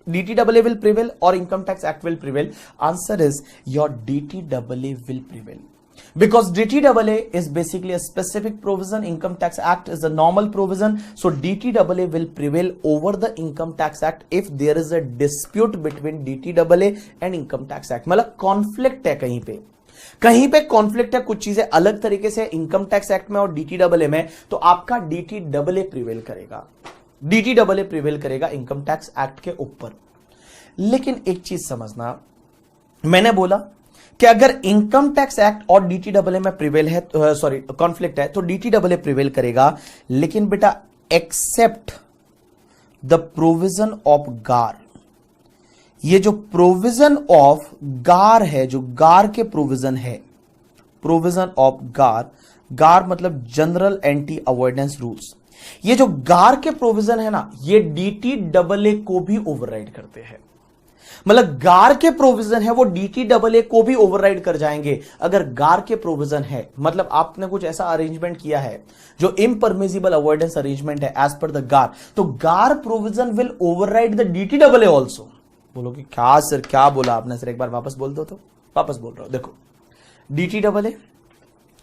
DTAA will prevail और income tax act will prevail? Answer is your DTAA will prevail, because DTAA is basically a specific provision, income tax act is a normal provision, so DTAA will prevail over the income tax act if there is a dispute between DTAA and income tax act। मतलब conflict है, कहीं पे conflict है, कुछ चीजें अलग तरीके से इनकम टैक्स एक्ट में और DTAA में, तो आपका DTAA प्रिवेल करेगा, DTAA प्रिवेल करेगा इनकम टैक्स एक्ट के ऊपर। लेकिन एक चीज समझना, मैंने बोला कि अगर इनकम टैक्स एक्ट और DTAA में प्रिवेल है, सॉरी कॉन्फ्लिक्ट है, तो DTAA प्रिवेल करेगा, लेकिन बेटा एक्सेप्ट द प्रोविजन ऑफ गार, ये जो प्रोविजन ऑफ गार है, जो गार के प्रोविजन है, प्रोविजन ऑफ गार मतलब जनरल एंटी अवॉइडेंस रूल्स, ये जो गार के प्रोविजन है ना, ये DTAA को भी ओवरराइड करते हैं, मतलब गार के प्रोविजन है वो DTAA को भी ओवरराइड कर जाएंगे। अगर गार के प्रोविजन है मतलब आपने कुछ ऐसा अरेंजमेंट किया है जो इम्परमिसिबल अवॉइडेंस अरेंजमेंट है एज पर द गार, तो गार provision will override the DTAA also. बोलोगे क्या सर, क्या बोला आपने सर, एक बार वापस बोल दो। तो वापस बोल रहा हूं, देखो DTAA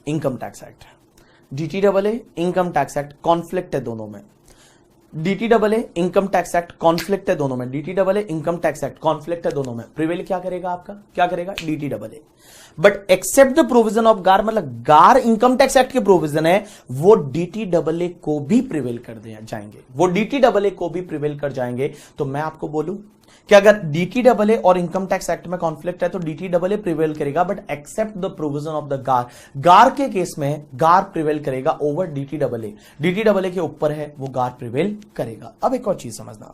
income tax act, DTAA income tax act conflict है दोनों में, DTAA income tax act conflict है दोनों में, DTAA income tax act conflict है दोनों में, प्रिवेल क्या करेगा आपका, क्या करेगा DTAA, but except the provision of GAAR, मतलब गार इनकम टैक्स एक्ट के प्रोविजन है वो DTAA को भी प्रिवेल कर जाएंगे, वो DTAA को भी प्रिवेल कर जाएंगे। तो मैं आपको बोलूं कि अगर DTAA और इनकम टैक्स एक्ट में कॉन्फ्लिक्ट है तो DTAA प्रिवेल करेगा, but except the provision of the GAAR के केस में गार प्रिवेल करेगा ओवर DTAA के ऊपर है वो गार प्रिवेल करेगा। अब एक और चीज समझना,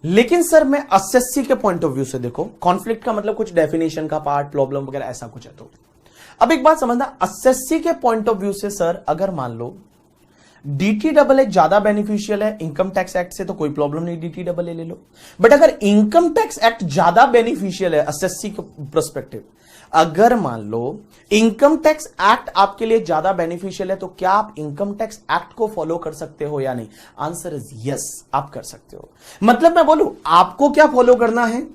लेकिन सर मैं एसएससी के पॉइंट ऑफ व्यू से देखो, कॉन्फ्लिक्ट का मतलब कुछ डेफिनेशन का पार्ट, प्रॉब्लम वगैरह ऐसा कुछ है, तो अब एक बात समझना, एसएससी के पॉइंट ऑफ व्यू से सर अगर मान लो DTAA ज्यादा बेनिफिशियल है इनकम टैक्स एक्ट से तो कोई प्रॉब्लम नहीं, DTAA ले लो, बट अगर इनकम टैक्स एक्ट ज्यादा बेनिफिशियल है एसएससी के पर्सपेक्टिव, अगर मान लो इनकम टैक्स एक्ट आपके लिए ज्यादा बेनिफिशियल है, तो क्या आप इनकम टैक्स एक्ट को फॉलो कर सकते हो या नहीं? आंसर इज यस, आप कर सकते हो। मतलब मैं बोलूं आपको क्या फॉलो करना है,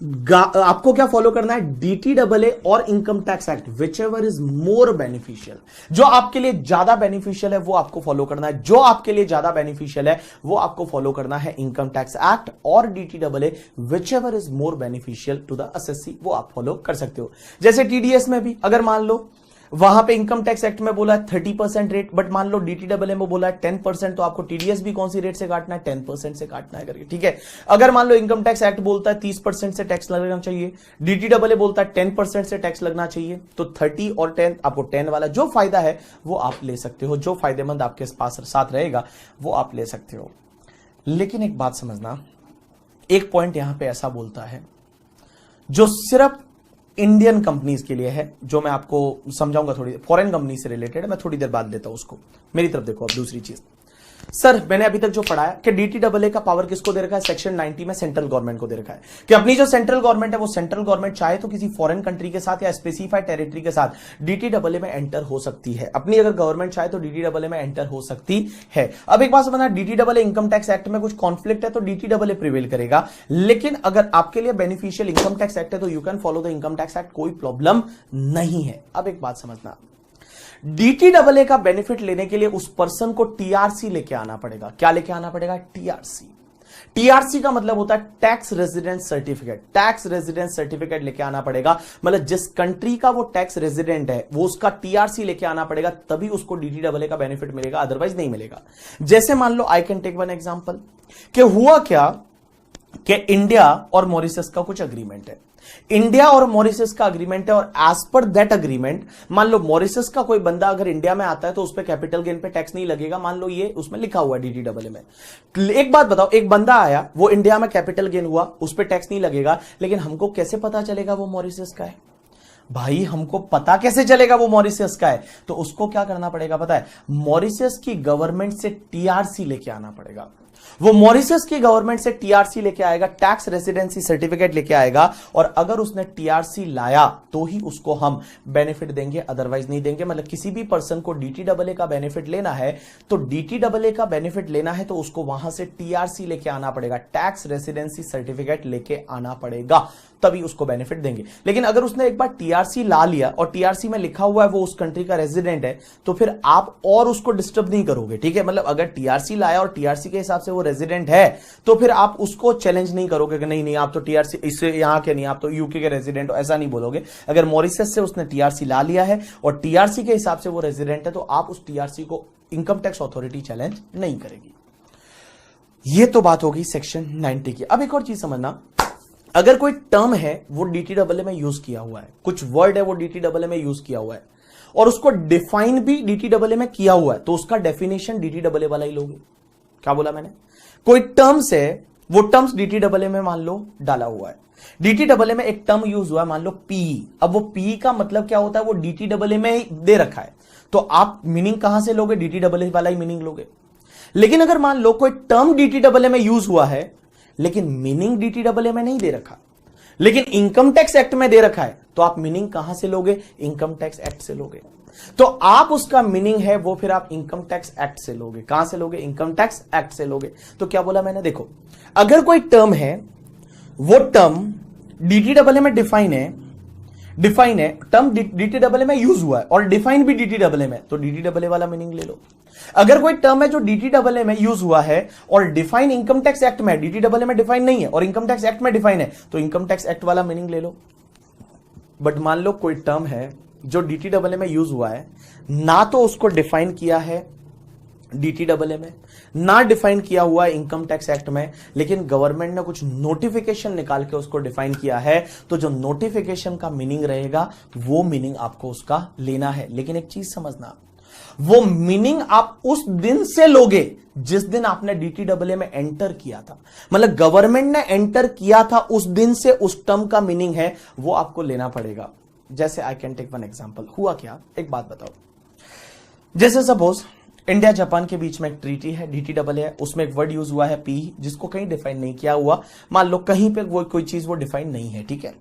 आपको क्या फॉलो करना है, DTAA और income tax act, which ever is more beneficial, जो आपके लिए ज्यादा बेनिफिशियल है वो आपको फॉलो करना है, जो आपके लिए ज्यादा बेनिफिशियल है वो आपको फॉलो करना है इनकम टैक्स एक्ट और DTAA, whichever is more beneficial to the assessee, वो आप फॉलो कर सकते हो। जैसे TDS में भी अगर मान लो वहां पे इनकम टैक्स एक्ट में बोला है 30% रेट, बट मान लो DTAA में बोला है 10%, तो आपको TDS भी कौन सी रेट से काटना है, 10% से काटना है करके, ठीक है। अगर मान लो इनकम टैक्स एक्ट बोलता है 30% से टैक्स लगना चाहिए, DTAA बोलता है 10% से टैक्स लगना चाहिए, तो 30 और 10 आपको 10 वाला जो फायदा है वो आप ले सकते हो, जो फायदेमंद आपके पास साथ रहेगा वो आप ले सकते हो। लेकिन एक बात समझना, एक पॉइंट यहां पे ऐसा बोलता है जो सिर्फ इंडियन कंपनीज के लिए है, जो मैं आपको समझाऊंगा, थोड़ी फॉरेन कंपनी से रिलेटेड है, मैं थोड़ी देर बाद देता हूं उसको, मेरी तरफ देखो। अब दूसरी चीज सर मैंने अभी तक जो पढ़ा है कि डीटीडब्ल्यूए का पावर किसको दे रखा है, सेक्शन 90 में सेंट्रल गवर्नमेंट को दे रखा है कि अपनी जो सेंट्रल गवर्नमेंट है वो सेंट्रल गवर्नमेंट चाहे तो किसी फॉरेन कंट्री के साथ या स्पेसिफाइड टेरिटरी के साथ डीटीडब्ल्यूए में एंटर हो सकती है। अपनी अगर गवर्नमेंट चाहे तो डीटीडब्ल्यूए में एंटर हो सकती है। अब एक बात समझना, डीटीडब्ल्यूए इनकम टैक्स एक्ट में कुछ कॉन्फ्लिक्ट है तो डीटीडब्ल्यूए प्रिवेल करेगा, लेकिन अगर आपके लिए बेनिफिशियल इनकम टैक्स एक्ट है तो you can follow the income tax act, कोई प्रॉब्लम नहीं है। अब एक बात समझना, डीटीडब्ल्यूए का बेनिफिट लेने के लिए उस पर्सन को टीआरसी लेके आना पड़ेगा। क्या लेके आना पड़ेगा, टीआरसी। टीआरसी का मतलब होता है tax residence certificate. Tax residence certificate लेके आना पड़ेगा, मतलब जिस कंट्री का वो टैक्स रेजिडेंट है वो उसका टीआरसी लेके आना पड़ेगा, तभी उसको डीटीडब्ल्यूए का बेनिफिट मिलेगा, अदरवाइज नहीं मिलेगा। जैसे मान लो I can take one example कि हुआ क्या कि इंडिया और मॉरिशस का कुछ अग्रीमेंट है। इंडिया और मॉरिशस का अग्रीमेंट है और एज पर दैट अग्रीमेंट मान लो मॉरिशस का कोई बंदा अगर इंडिया में आता है तो उस पर कैपिटल गेन पे टैक्स नहीं लगेगा, मान लो ये उसमें लिखा हुआ है डीटीडब्ल्यूए में। एक बात बताओ, एक बंदा आया वो इंडिया में कैपिटल गेन हुआ, उस पर टैक्स नहीं लगेगा, लेकिन हमको कैसे पता चलेगा वो मॉरिशस का है? भाई हमको पता कैसे चलेगा वो मॉरिशस का है? तो उसको क्या करना पड़ेगा पता है, मॉरिशस की गवर्नमेंट से टीआरसी लेके आना पड़ेगा। वो मॉरिशस की गवर्नमेंट से टीआरसी लेके आएगा, टैक्स रेजिडेंसी सर्टिफिकेट लेके आएगा, और अगर उसने टीआरसी लाया तो ही उसको हम बेनिफिट देंगे, अदरवाइज नहीं देंगे। मतलब किसी भी पर्सन को डीटीडब्ल्यूए का बेनिफिट लेना है तो डीटीडब्ल्यूए का बेनिफिट लेना है तो उसको वहां से टीआरसी लेके आना पड़ेगा, टैक्स रेजिडेंसी सर्टिफिकेट लेके आना पड़ेगा, तभी उसको बेनिफिट देंगे। लेकिन अगर उसने एक बार टीआरसी ला लिया और टीआरसी में लिखा हुआ है वो उस कंट्री का रेजिडेंट है, तो फिर आप और उसको डिस्टर्ब नहीं करोगे, ठीक है। मतलब अगर टीआरसी लाया और टीआरसी के हिसाब से वो रेजिडेंट है तो फिर आप उसको चैलेंज नहीं करोगे कि नहीं नहीं आप तो टीआरसी इससे यहां के नहीं, आप तो यूके के रेजिडेंट हो, ऐसा नहीं बोलोगे। अगर मॉरिशस से उसने टीआरसी ला लिया है और टीआरसी के हिसाब से वो रेजिडेंट है तो आप उस टीआरसी को इनकम टैक्स अथॉरिटी चैलेंज नहीं करेगी। ये तो बात होगी सेक्शन 90 की। अब एक और चीज समझना, अगर कोई टर्म है वो डीटीडब्ल्यूए में यूज किया हुआ है, कुछ वर्ड है वो डीटीडब्ल्यूए में यूज किया हुआ है और उसको डिफाइन भी डीटीडब्ल्यूए में किया हुआ है, तो उसका डेफिनेशन डीटीडब्ल्यूए वाला ही लोगे। क्या बोला मैंने? कोई टर्म्स है, वो टर्म्स डीटीडब्ल्यूए में मान लो डाला हुआ है, डीटीडब्ल्यूए में एक टर्म यूज हुआ है मान लो पीई। अब वो पीई का मतलब क्या होता है, वो डीटीडब्ल्यूए में ही दे रखा है, तो आप मीनिंग कहां से लोगे, डीटीडब्ल्यूए वाला ही मीनिंग लोगे। लेकिन अगर मान लो कोई टर्म डीटीडब्ल्यूए में यूज हुआ है लेकिन मीनिंग डीटीडब्ल्यूए में नहीं दे रखा, लेकिन इनकम टैक्स एक्ट में दे रखा है, तो आप मीनिंग कहां से लोगे, इनकम टैक्स एक्ट से लोगे। तो आप उसका मीनिंग है वो फिर आप इनकम टैक्स एक्ट से लोगे। कहां से लोगे, इनकम टैक्स एक्ट से लोगे। तो क्या बोला मैंने, देखो अगर कोई टर्म है वो टर्म डीटीडब्ल्यूए में डिफाइन है, टर्म डीटीडब्ल्यूए में यूज हुआ है और डिफाइन भी डीटीडब्ल्यूए में, तो डीटीडब्ल्यूए वाला मीनिंग ले लो। अगर कोई टर्म है जो डीटीडब्ल्यूए में यूज हुआ है और डिफाइन इनकम टैक्स एक्ट में, डीटीडब्ल्यूए में डिफाइन नहीं है और इनकम टैक्स एक्ट में डिफाइन है, तो इनकम टैक्स एक्ट वाला मीनिंग ले लो। बट मान लो कोई टर्म है जो डीटीडब्ल्यूए में यूज हुआ है, ना तो उसको डिफाइन किया है डीटीडब्ल्यूए में, ना डिफाइन किया हुआ है इनकम टैक्स एक्ट में, लेकिन गवर्नमेंट ने कुछ नोटिफिकेशन निकाल के उसको डिफाइन किया है, तो जो नोटिफिकेशन का मीनिंग रहेगा वो मीनिंग आपको उसका लेना है। लेकिन एक चीज समझना, वो मीनिंग आप उस दिन से लोगे जिस दिन आपने डीटीडब्ल्यूए में एंटर किया था। मतलब गवर्नमेंट ने एंटर किया था उस दिन से उस टर्म का मीनिंग है वो आपको लेना पड़ेगा। जैसे I can take one example, हुआ क्या, एक बात बताओ, जैसे सपोज इंडिया जापान के बीच में एक ट्रीटी है, डीटीडब्ल्यूए है, उसमें एक वर्ड यूज हुआ है पी, जिसको कहीं डिफाइन नहीं किया हुआ, मान लो कहीं पे वो कोई चीज वो डिफाइन नहीं है, ठीक है।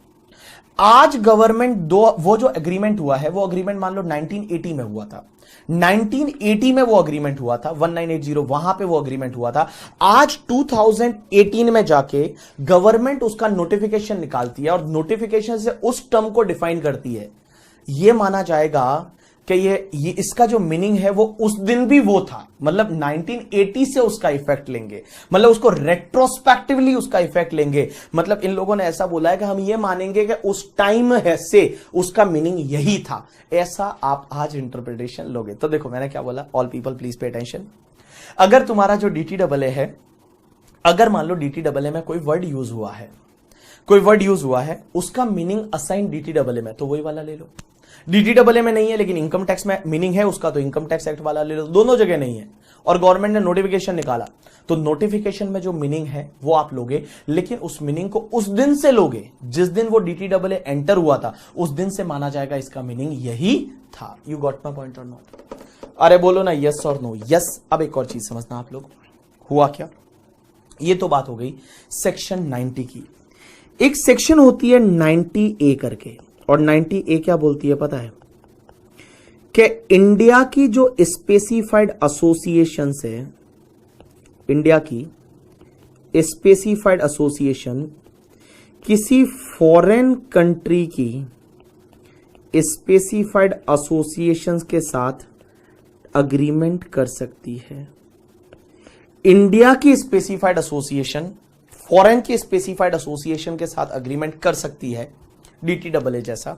आज गवर्नमेंट वो जो एग्रीमेंट हुआ है वो एग्रीमेंट मान लो 1980 में हुआ था, 1980 में वो एग्रीमेंट हुआ था, 1980 वहां पे वो एग्रीमेंट हुआ था। आज 2018 में जाके गवर्नमेंट उसका नोटिफिकेशन निकालती है और नोटिफिकेशन से उस टर्म को डिफाइन करती है। ये माना जाएगा कि ये इसका जो मीनिंग है वो उस दिन भी वो था, मतलब 1980 से उसका इफेक्ट लेंगे, मतलब उसको रेट्रोस्पेक्टिवली उसका इफेक्ट लेंगे। मतलब इन लोगों ने ऐसा बोला है कि हम ये मानेंगे कि उस टाइम है से उसका मीनिंग यही था, ऐसा आप आज इंटरप्रिटेशन लोगे। तो देखो मैंने क्या बोला, all people please pay attention. अगर तुम्हारा जो डीटीडब्ल्यूए है, अगर मान लो डीटीडब्ल्यूए में कोई वर्ड यूज हुआ है, उसका मीनिंग असाइन डीटीडब्ल्यूए में, तो वही वाला ले लो। डीटीडब्ल्यूए में नहीं है लेकिन इनकम टैक्स में मीनिंग है उसका, तो इनकम टैक्स एक्ट वाला ले लो। दोनों जगह नहीं है और गवर्नमेंट ने नोटिफिकेशन निकाला, तो नोटिफिकेशन में जो मीनिंग है वो आप लोगे, लेकिन उस मीनिंग को उस दिन से लोगे जिस दिन वो डीटीडब्ल्यूए एंटर हुआ था, उस दिन से माना जाएगा इसका मीनिंग यही था। You got my point or not? अरे बोलो ना यस और नो। यस। अब एक और चीज समझना आप लोग, हुआ क्या, ये तो बात हो गई सेक्शन 90 की। एक सेक्शन होती है 90A करके, और 90A क्या बोलती है पता है, कि इंडिया की जो स्पेसिफाइड एसोसिएशंस है, इंडिया की स्पेसिफाइड एसोसिएशन किसी फॉरेन कंट्री की स्पेसिफाइड एसोसिएशंस के साथ अग्रीमेंट कर सकती है। इंडिया की स्पेसिफाइड एसोसिएशन फॉरेन की स्पेसिफाइड एसोसिएशन के साथ अग्रीमेंट कर सकती है, DTAA जैसा।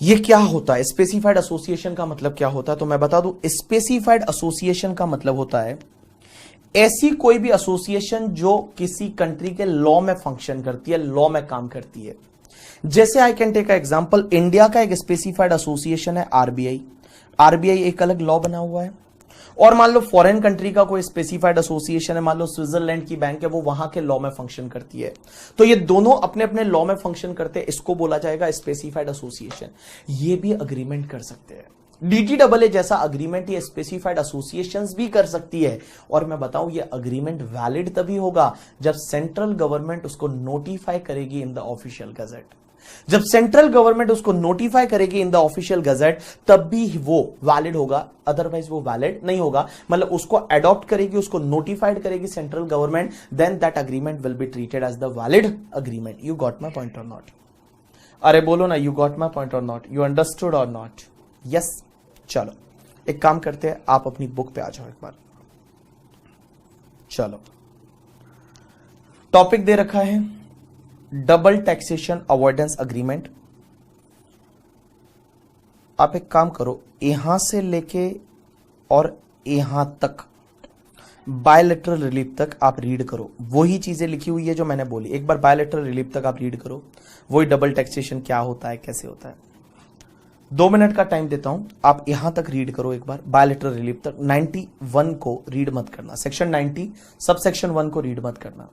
ये क्या होता है स्पेसिफाइड एसोसिएशन का मतलब क्या होता है, तो मैं बता दूं, स्पेसिफाइड एसोसिएशन का मतलब होता है ऐसी कोई भी एसोसिएशन जो किसी कंट्री के लॉ में फंक्शन करती है, लॉ में काम करती है। जैसे I can take a example, India का एक स्पेसिफाइड एसोसिएशन है RBI। RBI एक अलग लॉ बना हुआ है, और मान लो फॉरेन कंट्री का कोई स्पेसिफाइड एसोसिएशन है, मान लो स्विट्जरलैंड की बैंक है, वो वहां के लॉ में फंक्शन करती है। तो ये दोनों अपने अपने लॉ में फंक्शन करते हैं, इसको बोला जाएगा स्पेसिफाइड एसोसिएशन। ये भी अग्रीमेंट कर सकते हैं। DTAA जैसा अग्रीमेंट ये स्पेसिफाइड एसोसिएशंस भी कर सकती है। और मैं बताऊं, ये अग्रीमेंट वैलिड तभी होगा जब सेंट्रल गवर्नमेंट उसको नोटिफाई करेगी इन द ऑफिशियल गजेट। जब सेंट्रल गवर्नमेंट उसको नोटिफाई करेगी इन द ऑफिशियल गजेट, तब भी वो वैलिड होगा, अदरवाइज वो वैलिड नहीं होगा। मतलब उसको अडॉप्ट करेगी, उसको नोटिफाइड करेगी central government, then that agreement will be treated as the valid agreement. You got my point or not? अरे बोलो ना, you got my point or not? You understood or not? Yes. चलो एक काम करते हैं, आप अपनी बुक पे आ जाओ एक बार। चलो, टॉपिक दे रखा है डबल टैक्सेशन अवॉइडेंस अग्रीमेंट। आप एक काम करो, यहां से लेके और यहां तक बायलैटरल रिलीफ तक आप रीड करो। वही चीजें लिखी हुई है जो मैंने बोली, एक बार बायलैटरल रिलीफ तक आप रीड करो, वही डबल टैक्सेशन क्या होता है, कैसे होता है। 2 मिनट का टाइम देता हूं, आप यहां तक रीड करो एक बार, बायलैटरल रिलीफ तक। 91 को रीड मत करना, सेक्शन 90 सब सेक्शन 1 को रीड मत करना।